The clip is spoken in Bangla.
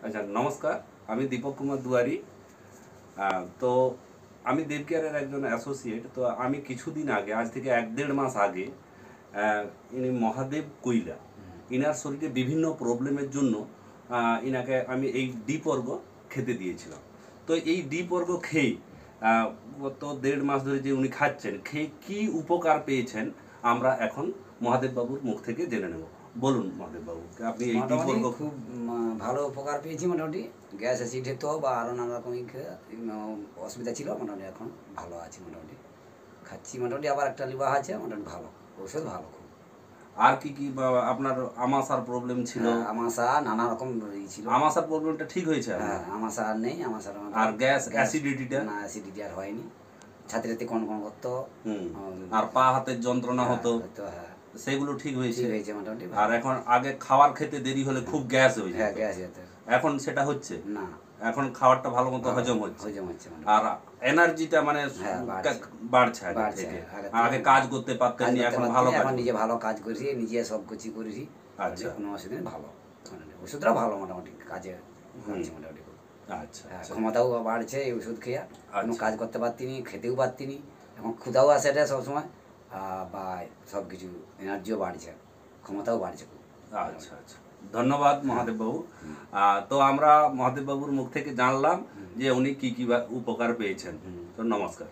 আচ্ছা, নমস্কার। আমি দীপক কুমার দুয়ারি। তো আমি দেবকেয়ারের একজন অ্যাসোসিয়েট। তো আমি কিছুদিন আগে, আজ থেকে 1-1.5 মাস আগে, ইনি মহাদেব কৈলা, ইনার শরীরে বিভিন্ন প্রবলেমের জন্য ইনাকে আমি এই ডিপ অর্গ খেতে দিয়েছিলাম। তো এই ডিপ অর্গ খেয়ে গত 1.5 মাস ধরে যে উনি খাচ্ছেন, খেয়ে কী উপকার পেয়েছেন আমরা এখন মহাদেব বাবুর মুখ থেকে জেনে নেব। বলুন মহাদেব বাবু, আপনি এই ডিপ অর্গ খুব ভালো উপকার পেয়েছি। মোটামুটি গ্যাস অ্যাসিড হতো বা আরও নানা রকম অসুবিধা ছিল, মোটামুটি এখন ভালো আছি। মোটামুটি খাচ্ছি, মোটামুটি আবার একটা লিভার আছে, মোটামুটি ভালো ওষুধ, ভালো খুব। আর কি কি আপনার আমাশার প্রবলেম ছিল? আমাশা নানা রকম ছিল। আমাশার প্রবলেমটা ঠিক হয়েছে? হ্যাঁ, আমাশা আর নেই। আমাশার আর গ্যাস অ্যাসিডিটিটা? না, অ্যাসিডিটি আর হয়নি। ছাতি রাতে কোন করতো, আর পা হাতের যন্ত্রণা হতো, হ্যাঁ, সেগুলো ঠিক হয়েছে মোটামুটি। আর এখন আগে খাবার খেতে দেরি হলে খুব গ্যাস হয়ে হ্যাঁ, যেত, গ্যাস যেত, এখন সেটা হচ্ছে না। এখন খাবারটা ভালো মতো হজম হচ্ছে, আর এনার্জিটা মানে বাড়ছে। আগে কাজ করতে পারতেন না, এখন ভালো কাজ, নিজে ভালো কাজ করেছি, নিজে সব কিছু করেছি। আচ্ছা, কোনো অসুবিধা ভালো, ওষুধটা ভালো, মোটামুটি কাজে হচ্ছে মোটামুটি। আচ্ছা, ক্ষমতাও বাড়ছে এই ওষুধ খেয়ে। কোনো কাজ করতে পারতিনি, খেতেও পারতিনি, এখন ক্ষুধাও আসে এটা সবসময়, বা সব কিছু এনার্জিও বাড়ছে, ক্ষমতাও বাড়ছে। আচ্ছা আচ্ছা, ধন্যবাদ মহাদেব বাবু। তো আমরা মহাদেব বাবুর মুখ থেকে জানলাম যে উনি কি কি উপকার পেয়েছেন। তো নমস্কার।